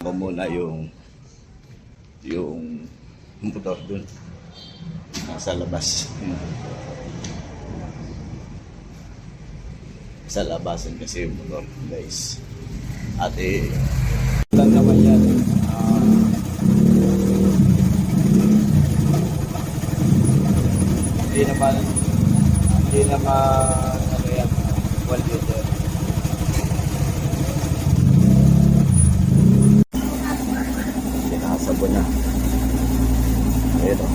Ako muna yung motor dun nasa labas. Sa labasan kasi yung motor, guys. At lang naman yan. Hindi naman ano yan, 1 liter. Sinasabo na. Ito.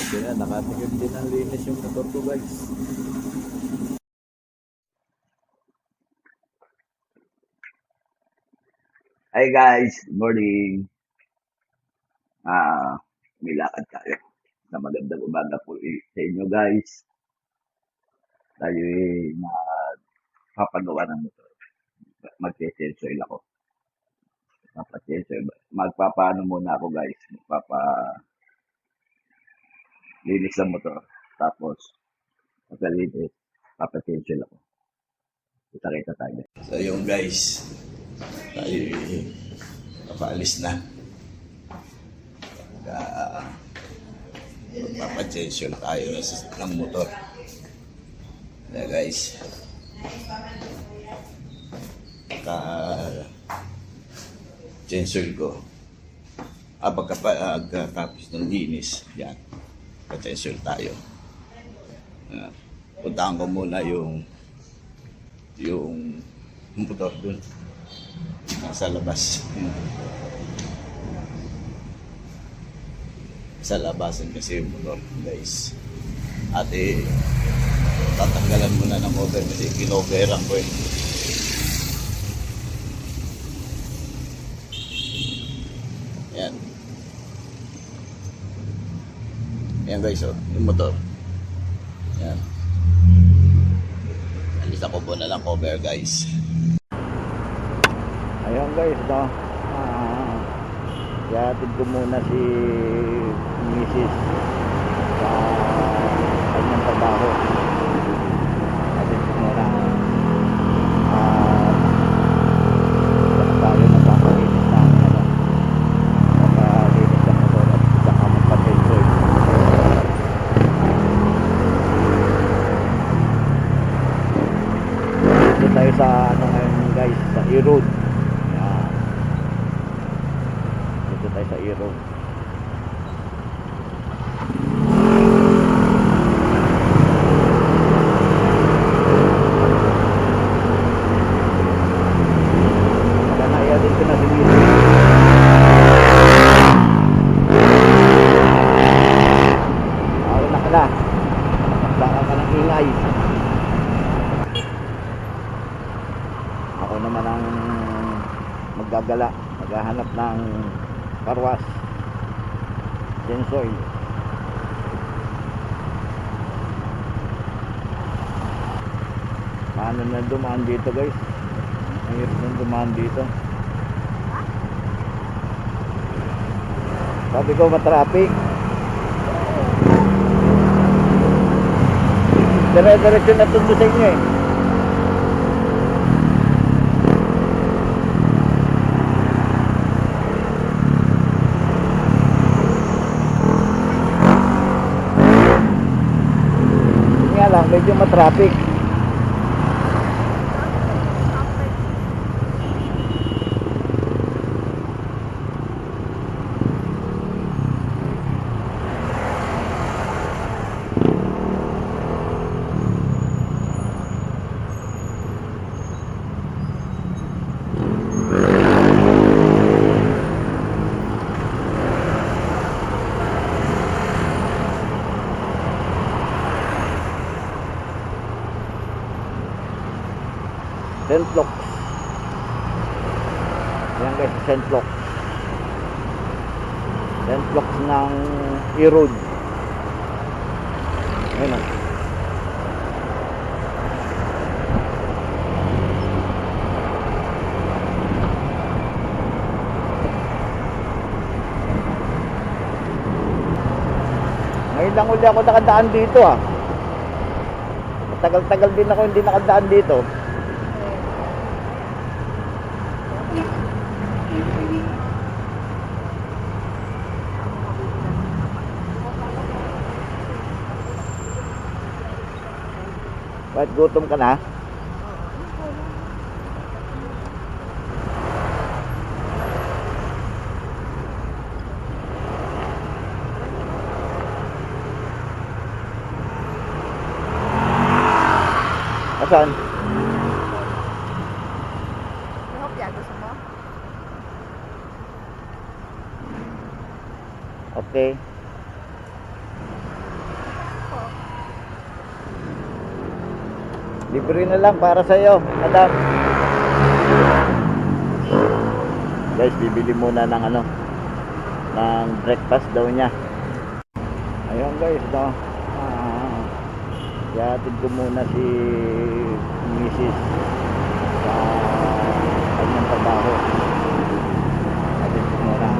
Kaya nakatigil din ang linis yung motor ko, guys. Hi guys, good morning. May lakad tayo na magandang umaga po sa inyo, guys. Tayo magpapagawa ng motor. Mag-test oil ako. Magpapaano muna ako, guys. Magpapalinis ng motor. Tapos, pagkalinis, papatest oil ako. Kita-kita tayo. So yung guys, tayo papaalis na. Magpapatensyon tayo ng motor. Kaya guys, tensyon ko. Pagkatapos ng linis, yan, patensyon tayo. Puntahan ko muna yung motor dun nasa labas. Sa labasan kasi yung motor, guys. At tatanggalan muna ng cover kasi kinoveran ko eh. Yan. Yan guys, oh, yung motor. Yan. Alis ako muna ng cover, guys. Ayun guys, no? Ihatid ko muna si Mrs. sa kanyang trabaho. Ihatid ko muna tayo na papalinis ng papalinis ng motor at saka magpa-tensyon. Dito tayo sa ngayon guys, sa E-Road. Sa E-Road. Kanaya din ko na sinili. Wala ka na. Baka ka ng ingay. Ako naman ang maggagala. Maghahanap ng karwas Sensoil. Paano na dumaan dito guys? Mahirap na dumaan dito. Sabi ko matraffic. Dire-diretso na tundo sa inyo eh. Medyo matraffic. Sentlok. Yan guys, Sentlok. Sentlok ng E-Road. Ayun o. Ngayon lang uli ako nakadaan dito ah. Tagal-tagal din ako hindi nakadaan dito. Bakit gutom ka na? Asan? May hopya, gusto mo? Okay. Libre na lang para sa'yo, madam. Guys, bibili muna ng ng breakfast daw niya. Ayun guys, no. Ihatid ko muna si Mrs. sa kanyang trabaho. Hatid ko muna.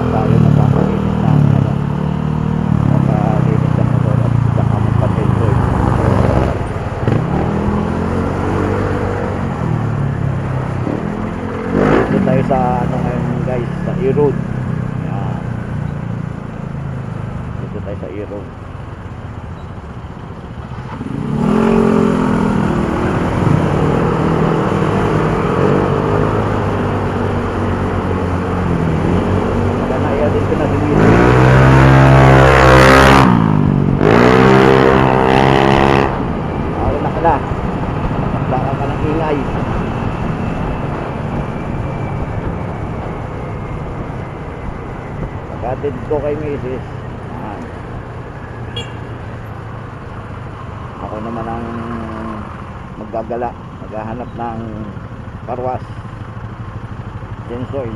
Tayo magkakalinis ng magkakalinis ng motor at saka magpa-petrol. Dito tayo sa ngayon guys, sa E-Road. Dito tayo sa E-Road. Magkanaya dito na si Mrs. Ako na ka na. Baka ka ng ingay. Pagkatid ko kay Mrs. Ako naman ang maggagala, maghahanap ng karwas, Jensoy.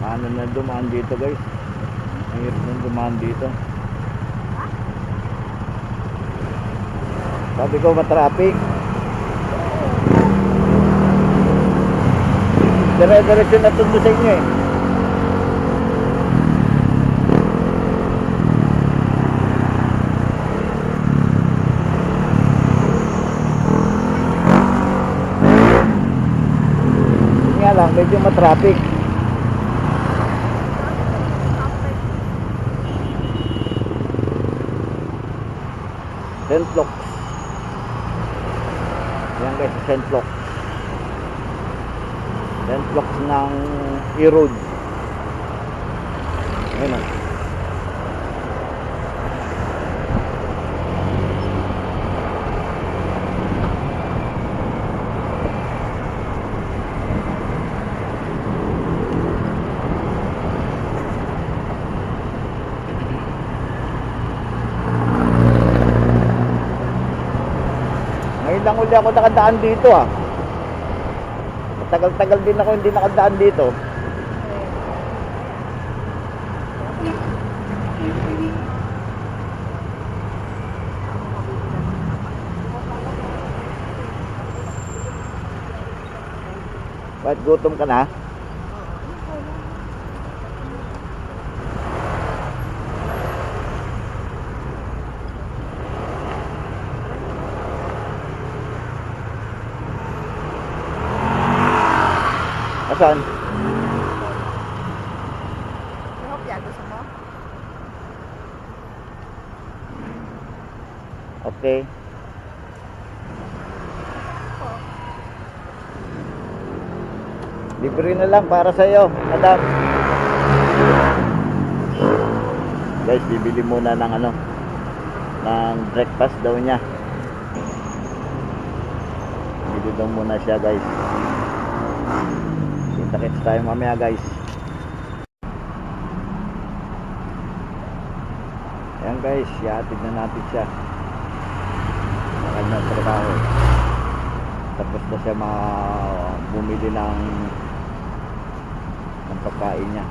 Paano na dumaan dito guys? Ang hirap na dumaan dito. Sabi ko matraffic. Dire-diretso na tundo sa inyo eh. Nga lang, medyo matraffic. St. Luke's. Yan guys, St. Luke's. St. Luke's ng E-Road. Ayun o. Ngayon lang uli ako nakadaan dito ah. Tagal-tagal din ako hindi nakadaan dito. Bakit gutom ka na? Asan? May hopya, gusto mo? Okay. Libre na lang para sa'yo, madam. Guys, bibili muna ng ng breakfast daw niya. Bibili daw muna siya guys. Kita-kits tayo mamaya guys. Ayan guys, ihatid na natin siya sa kanyang trabaho. Tapos na siya bumili ng pagkain niya.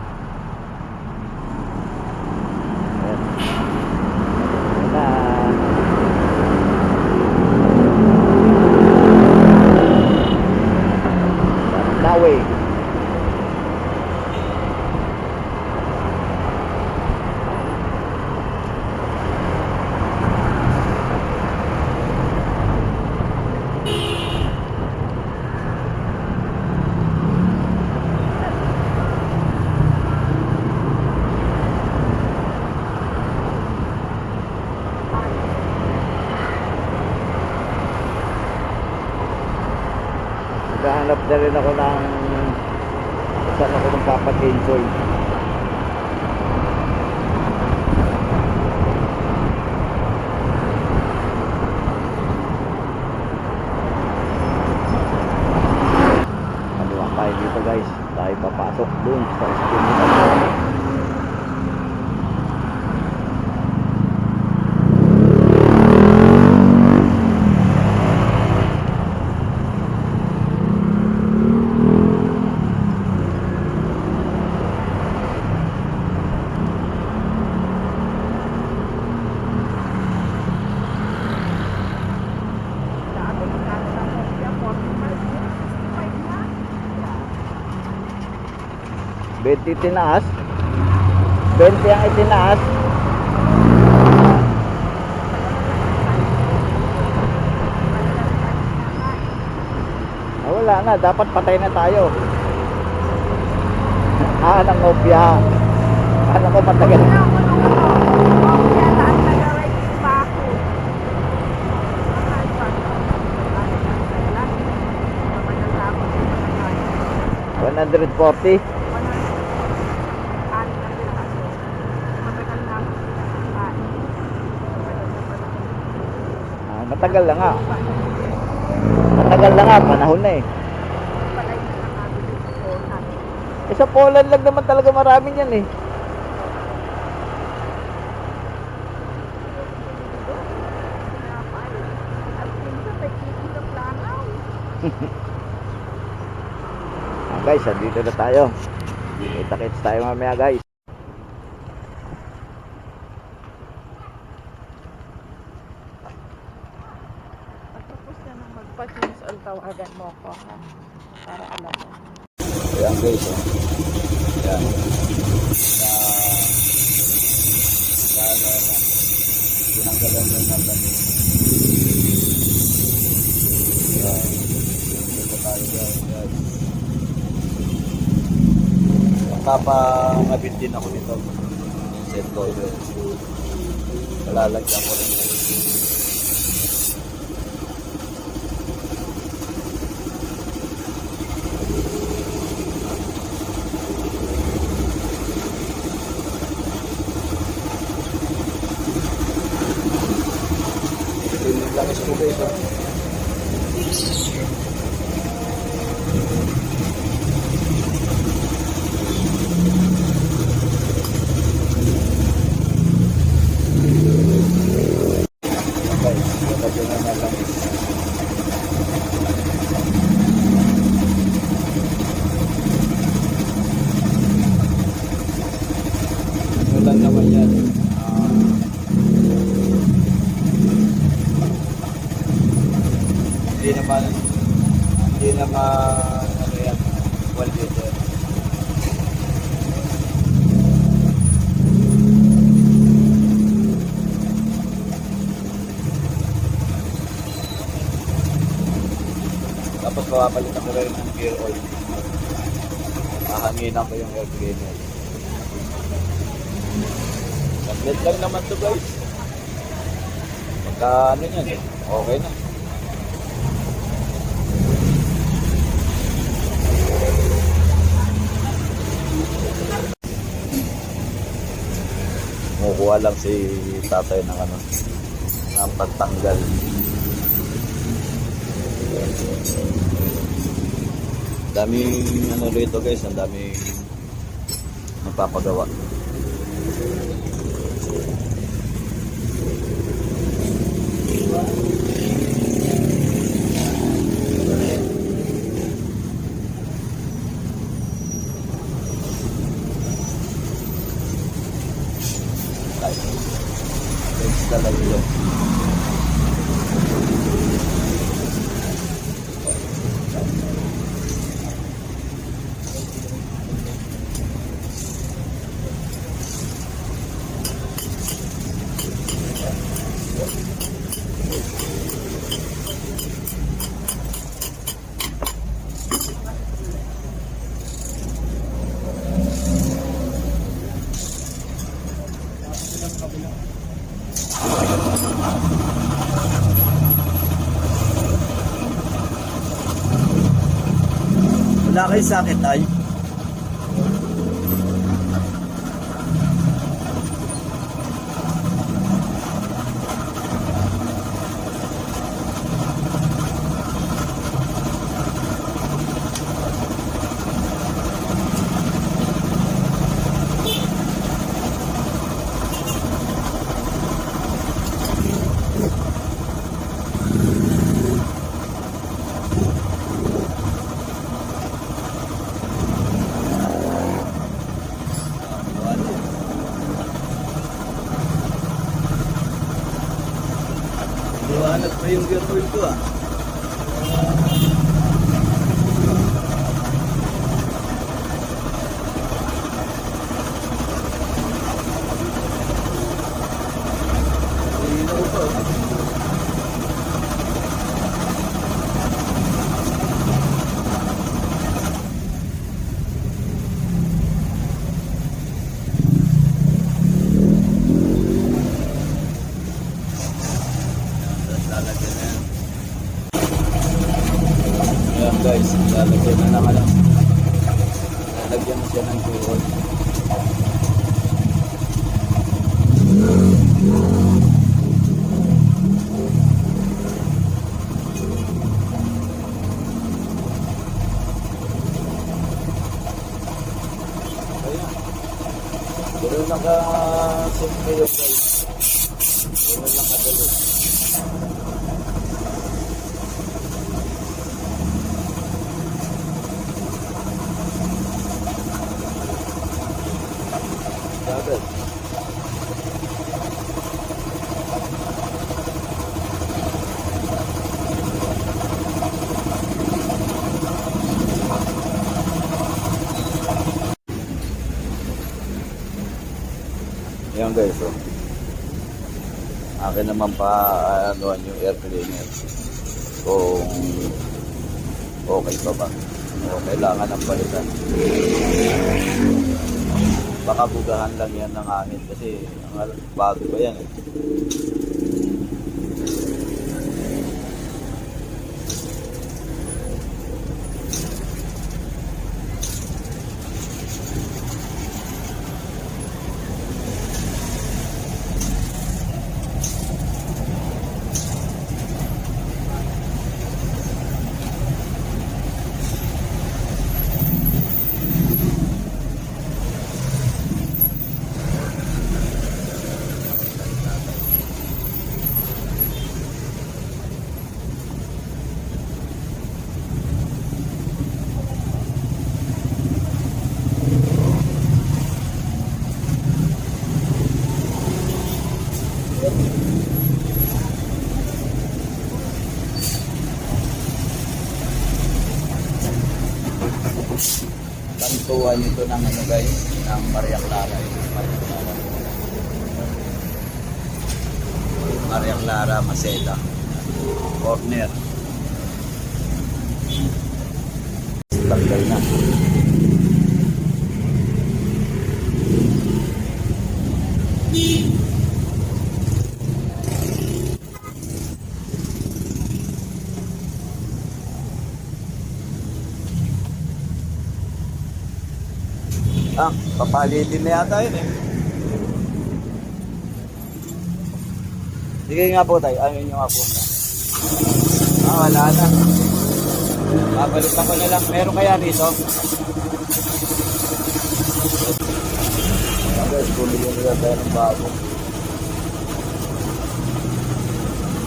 Ayan. Ayan na. Nawe. na rin ako ng saan ako magpapag-enjoy. Kaliwa tayo dito guys. Tayo papasok dun sa school nila. Dati magkano lang kopya, 45 na, 65 na. 20 tinaas. 20 ang itinaas. Ah, wala na, dapat patay na tayo. Ng ngopya. Alam ko matagal. Wala ako nung kopya, lahat nag-ride pa ako. Mahal pa ako. Matagal na ako din nag-ride. 140. Ah, matagal na nga. Matagal na nga, panahon na eh. Eh sa Poland lang naman talaga marami yan eh. Ah, guys, andito na tayo. Kita-kits tayo mamaya guys. Pagkapos na nang magpa-change all, tawagan mo ako ha. Para alam mo. Ayan guys, oh. Ayan. Tinanggalan na ng damit. Ayan. Dito tayo guys. Magpapangabit din ako nito. Set ko ito. Palalagyan ko rin yan. Langis ko guys, oh. Okay, lagyan na ng langis. Wala naman yan. Hindi naman ano yan, well dito. Tapos papalitan ko rin ng gear oil. Mahanginan ko yung air cleaner. Saglit lang naman to guys. Pagka ano yan, okay na. Kumukuha lang si tatay ng ano, ng pagtanggal. Daming ano rito guys, ang daming magpapagawa. Thanks talaga yun. Wala kayo sakit ay? Liwanag pa yung gear oil ko ah. Linaw pa oh. Lalagyan na yan. Ayan guys, lalagyan na naman lang. Lalagyan na siya ng tuhod. Ayan. Pero naka-simple yun guys. Pero nakadalo. Dapat. Yan guys, oh. Akin naman pa anuan yung air cleaner kung okay pa ba o kailangan ng palitan. Baka bugahan lang yan ng hangin kasi bago pa yan eh. Bantuan ito ng ano guys, ng Maria Clara. Maria Clara Maceda corner. Tanggal na. Papalitin na yata yun eh. Sige nga po tayo, ano yung nga po na. Wala na. Babalitan ko na lang. Meron kaya dito? Guys, bumili nila tayo ng bago.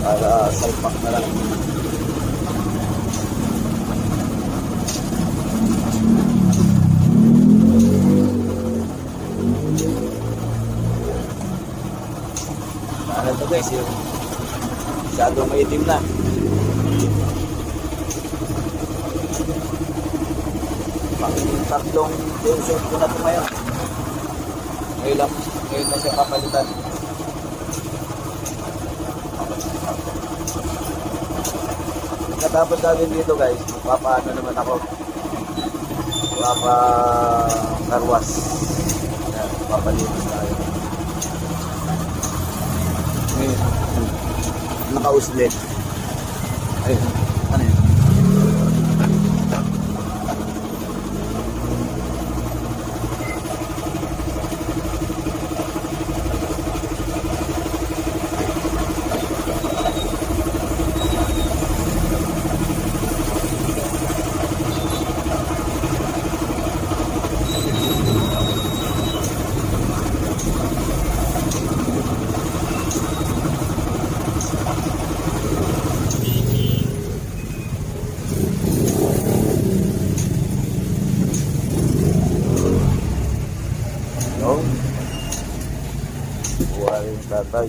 Para salpak na lang. Ano to guys, yung masyadong maitim na. Tatlong tension ko na ito ngayon. Ngayon na siya papalitan. Katapos natin dito guys, papaano naman ako. Papakarwas. Papalitan tayo. Naka-uslit. Ayun. Ano yun? aking tatay.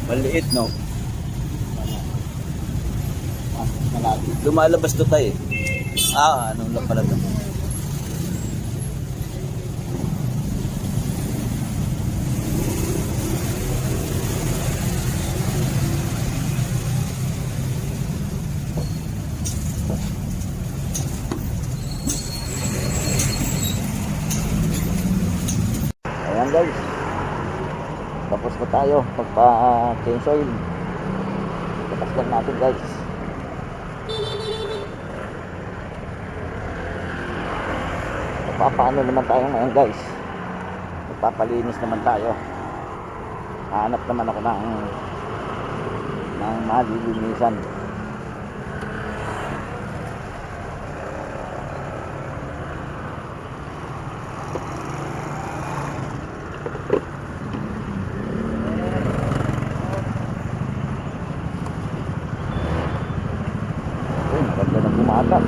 Maliit, no? Lumalabas to tayo eh. Anong lang pala to? Ayan guys. Tapos na tayo pagpa-change oil. Tapos lang natin guys. Papaano naman tayo ngayon guys, magpapalinis naman tayo. Hanap naman ako ng malilinisan. Maganda na bumatag.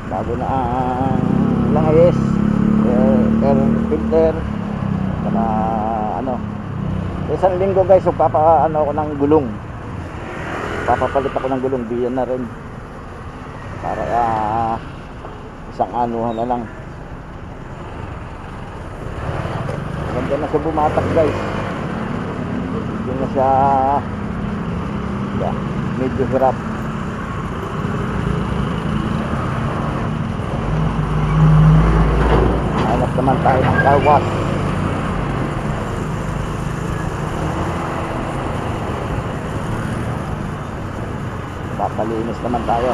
Bago na ang langis, air filter, saka isang linggo guys, ako ng gulong, papapalit ako ng gulong, diyan na rin para isang anuhan na lang. Ganda na siya bumatak guys, hindi na siya medyo hirap. Hanap naman tayo ng car wash. Papalinis naman tayo.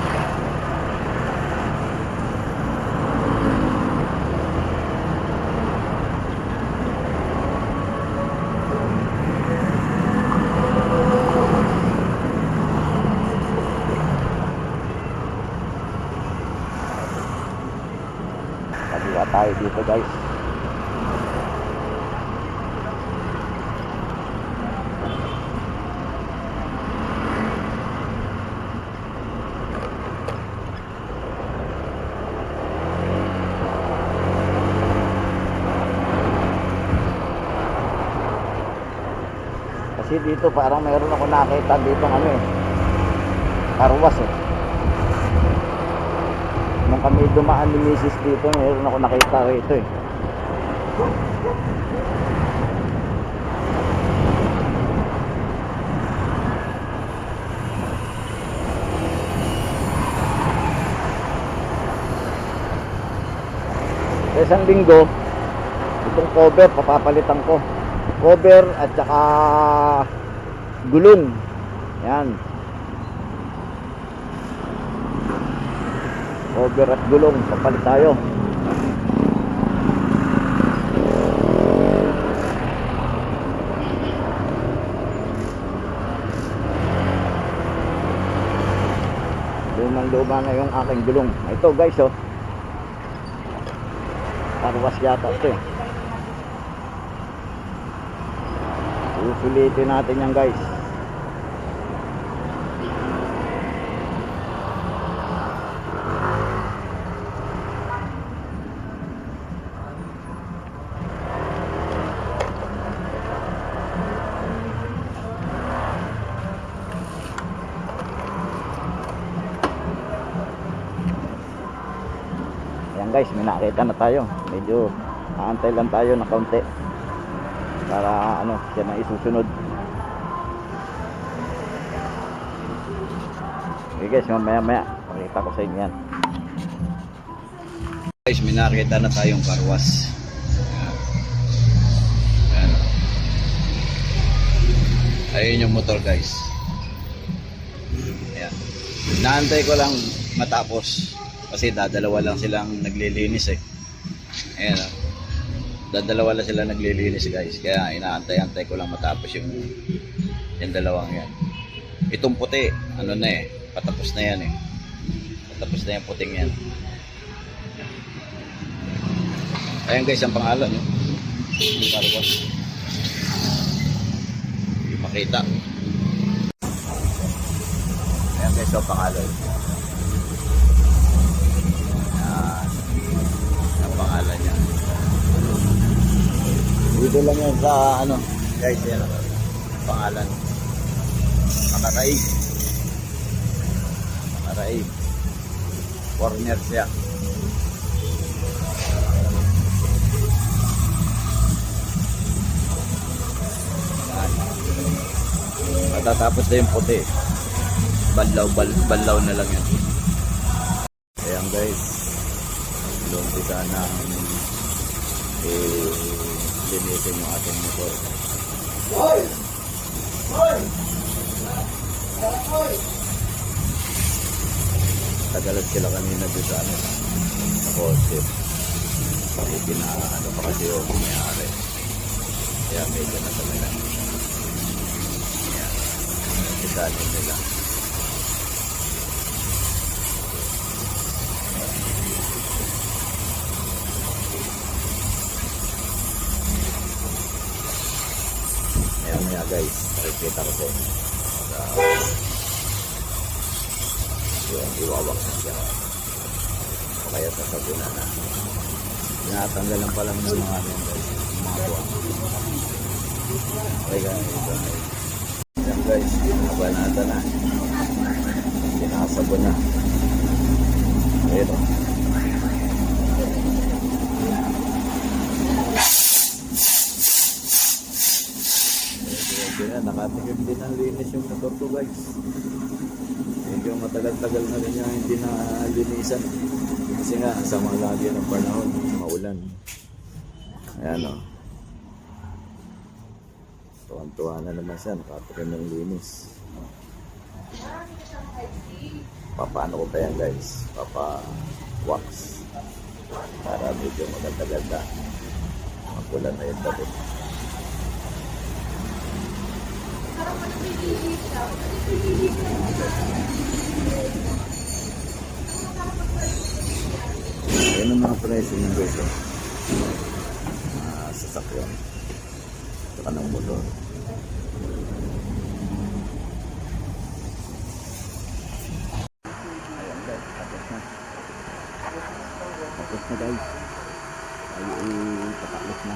Kaliwa tayo dito guys. Kasi dito parang mayroon ako nakita dito karwas eh. Nung kami dumaan ni Mrs. dito, mayroon ako nakita rito eh. Isang linggo, itong cover papapalitan ko. Cover at saka gulong. Yan. Cover at gulong, papalit tayo. Lumang-luma na yung aking gulong. Ito guys oh. Karwas yata ito eh. Susulitin natin yan guys. Ayan guys, may nakita na tayo. Medyo aantay lang tayo na kaunti para siya na isusunod. Okay guys, mamaya pakita ko sa inyo yan. Guys, may nakita na tayong karwas. Ayan. Ayun yung motor guys. Ayan. Naantay ko lang matapos Kasi dadalawa lang silang naglilinis eh. Ayan o. Dadalawa lang sila naglilinis guys. Kaya inaantay-antay ko lang matapos yung dalawang yan. Itong puti, ano na eh. Patapos na yan eh. Patapos na yung puting yan. Ayan guys, ang pangalan no? Yung carwash. Hindi makita. Ayan guys, ang pangalan. Ang pangalan niya. Dito lang yan sa ano. Guys, yan ang pangalan. Makaraig. Makaraig. Corner siya. Matatapos na yung puti. Banlaw na lang yan. Ayan guys. Lumpisa na linisin yung ating motor. Tagalan sila kanina dito sa ano. Sa kotse. Ano pa kasi yung nangyari. Kaya medyo nasamay lang. Isanin nila. Maya guys, nakikita ko sa inyo. Yung iwawak na siya. O kaya sasabunan na. Tinatanggalan pa lang ng mga ano guys. Mga buwang. Okay guys. Yan guys, nabanata na. Sinasabon na. Ayun o. Nakatikim din ang linis yung motor ko guys. Medyo matagal-tagal na rin yung hindi na linisan. Kasi nga, sama lagi ng panahon. Maulan. Ayan o. Tuwan-tuwa na naman siya, nakatikim ng linis. Papaano ko pa yan guys? Papa-wax. Para medyo maganda-ganda. Magulan na yung dabot. Ayan ang mga presyo ng guys. Sasakyan. Saka ng motor. Ayan guys, tapos na. Tapos na guys. Ay patapos na.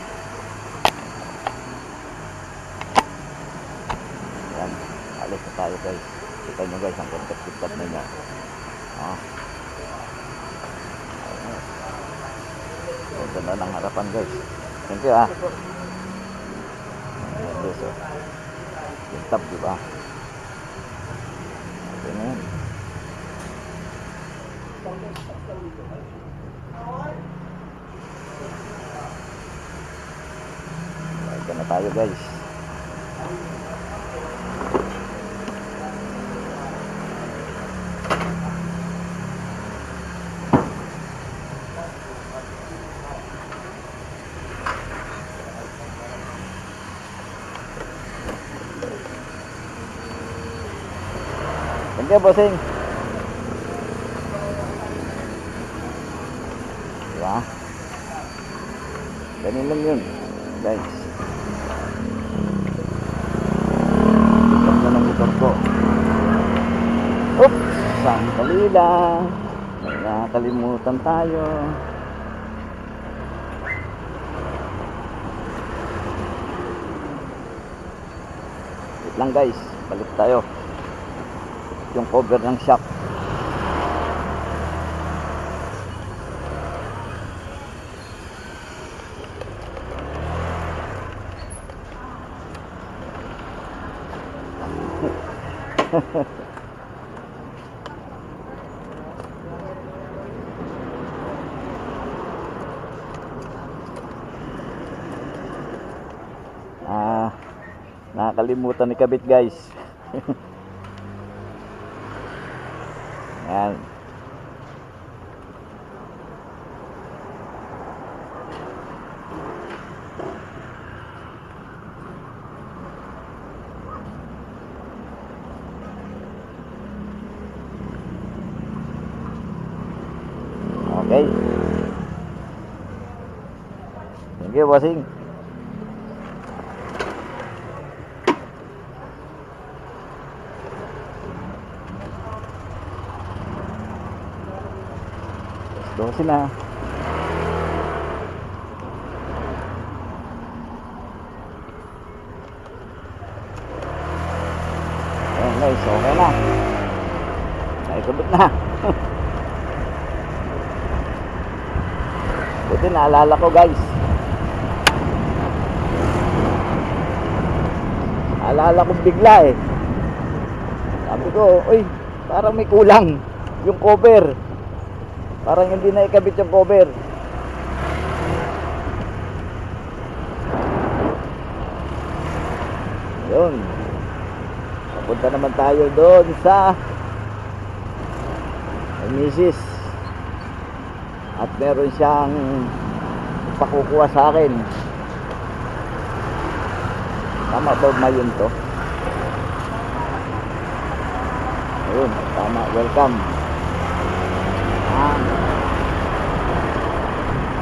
Ayan, alis na tayo guys. Kita nyo guys, ang kontak-kontak na niya. Ganda ng harapan guys. Thank you ah. Ayan guys oh. Yung tab diba? Ayan. Ito na tayo guys. Thank you, bossing. Diba? Ganun lang yun, guys. Ito na ng motor ko. Oops! Sandali lang. May nakakalimutan tayo. Wait lang guys, balik tayo. Yung cover ng shock. Nakakalimutan ni kabit guys. Ayan. Okay. Thank you, bossing. Doon na. Ayan guys, okay na. Naikabot na. Buti naalala ko guys. Naalala ko bigla eh. Sabi ko, uy, parang may kulang yung cover. Parang hindi na ikabit yung cover. Yun. Papunta naman tayo doon sa Misis. At meron siyang pakukuha sa akin. Tama ba yun to? Ayun, tama. Welcome.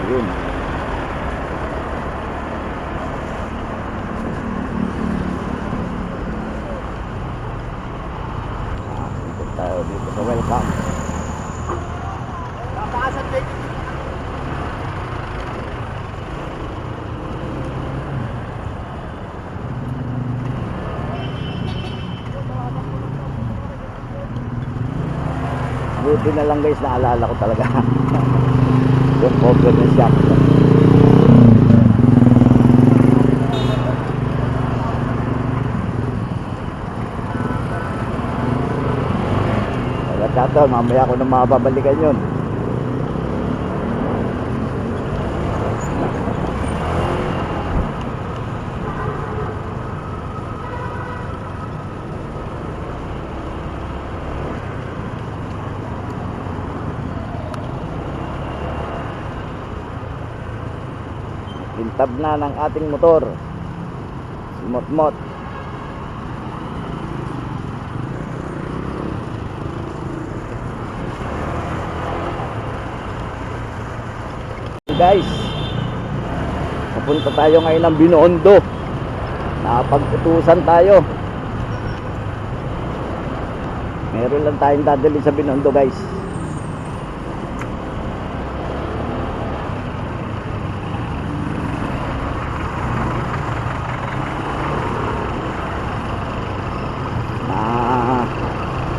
Ayun. Ikot tayo dito sa welcome. Buti na lang guys, naalala ko talaga yung cover ng shop. Wala tato, mamaya ko na mababalikan yun. Kintab na ng ating motor, si Motmot. Guys, papunta tayo ngayon ng Binondo. Nakapag-utusan tayo. Meron lang tayong dadali sa Binondo guys.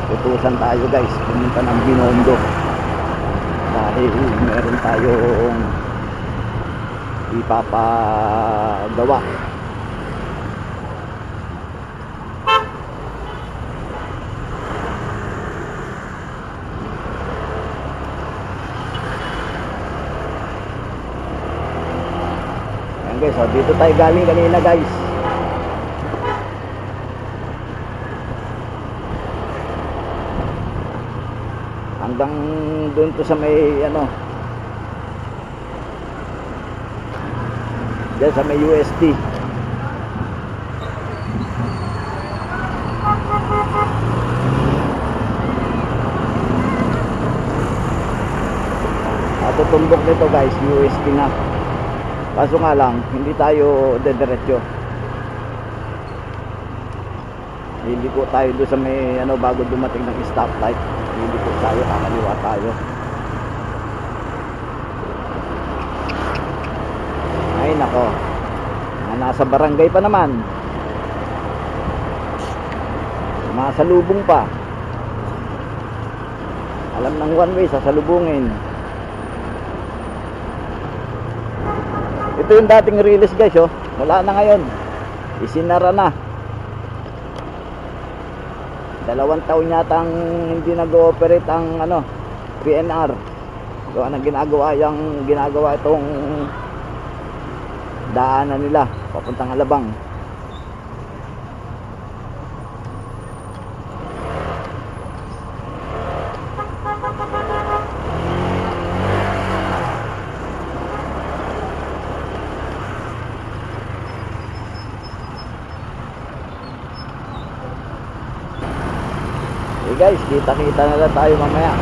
Utusan tayo guys, pumunta ng Binondo dahil meron tayong ipapagawa. Ayan guys, dito tayo galing kanina guys. Hanggang doon to sa may ano, dyan sa may UST. At tutumbok nito guys, UST na. Kaso nga lang, hindi tayo dediretso. Liliko tayo doon sa may ano, bago dumating ng stoplight. Liliko tayo, kakaliwa tayo. Ay nako, nasa barangay pa naman, masalubong pa. Alam ng one way, sasalubungin. Ito yung dating release guys, oh. Wala na ngayon, isinara na. 2 taon yata ang hindi nag-ooperate ang ano, PNR. So anong ginagawa itong daanan nila papuntang Alabang. Guys, kita-kita na lang tayo mamaya.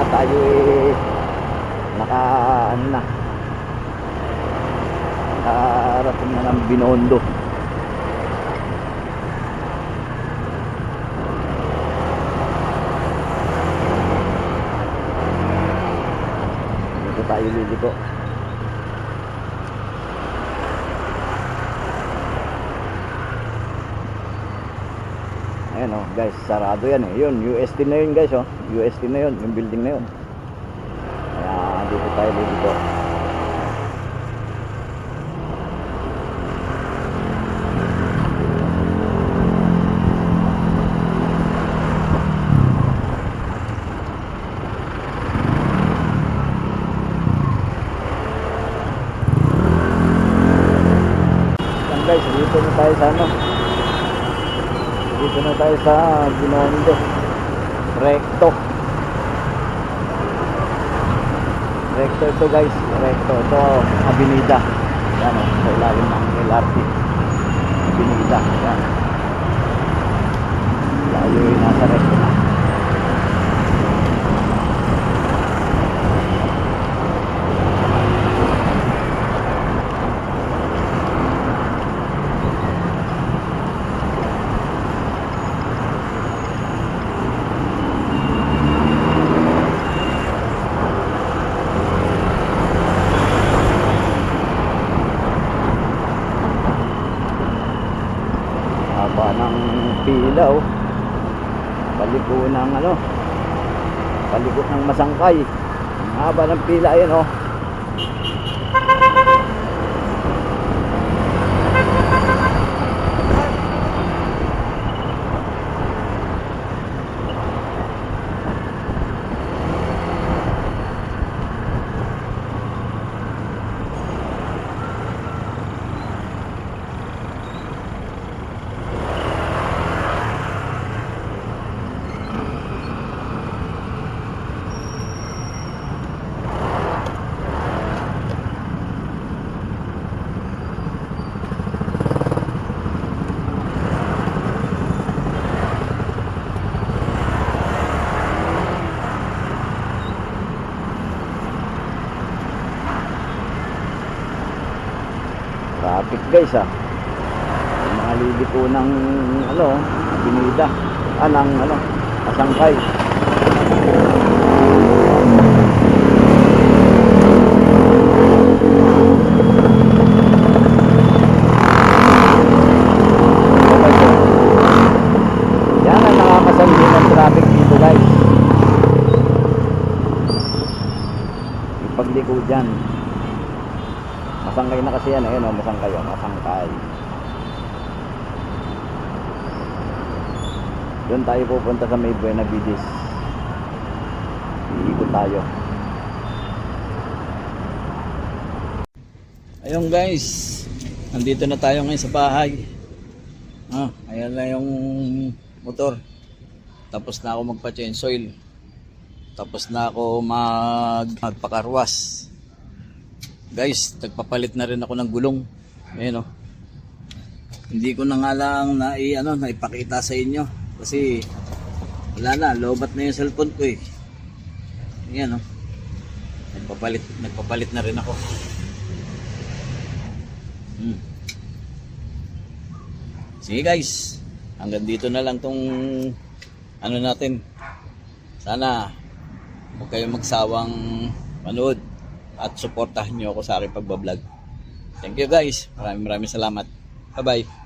Tayo ano na, nakarating na ng Binondo. Dito tayo liliko. Ayan oh guys, sarado yan eh. Yun, UST na yun guys oh. UST na yun, yung building na yun. Kaya dito tayo dito. Yan guys, dito na tayo sa ano. Dito na tayo sa Binondo. Recto. Recto ito guys. Recto. Ito Avenida. Yan o. Sa ilalim ng LRT. Avenida. Yan. Tayo yung nasa recto na. Haba ng pila oh. Paliko ng ano, paliko ng Masangkay. Ang haba ng pila yan oh. Traffic guys ah. Yung mga liliko ng ano, Avenida. Ng ano, Masangkay. Yan ang nakakasanhin ng traffic dito guys. Ipagliko dyan. Masangkay na kasi yan, ayun o, Masangkay o, Masangkay. Doon tayo pupunta sa may Buenavides. Iikot tayo. Ayun guys, nandito na tayo ngayon sa bahay. Ayan na yung motor. Tapos na ako magpa-change oil. Tapos na ako magpakarwas. Guys, nagpapalit na rin ako ng gulong. Ayun oh. Hindi ko na nga lang naipakita sa inyo kasi wala na, lobat na yung cellphone ko eh. Ayan oh. Nagpapalit na rin ako. Sige guys, hanggang dito na lang tong ano natin. Sana huwag kayong magsawang manood at suportahan nyo ako sa aking pagbablog. Thank you guys. Maraming salamat. Bye bye.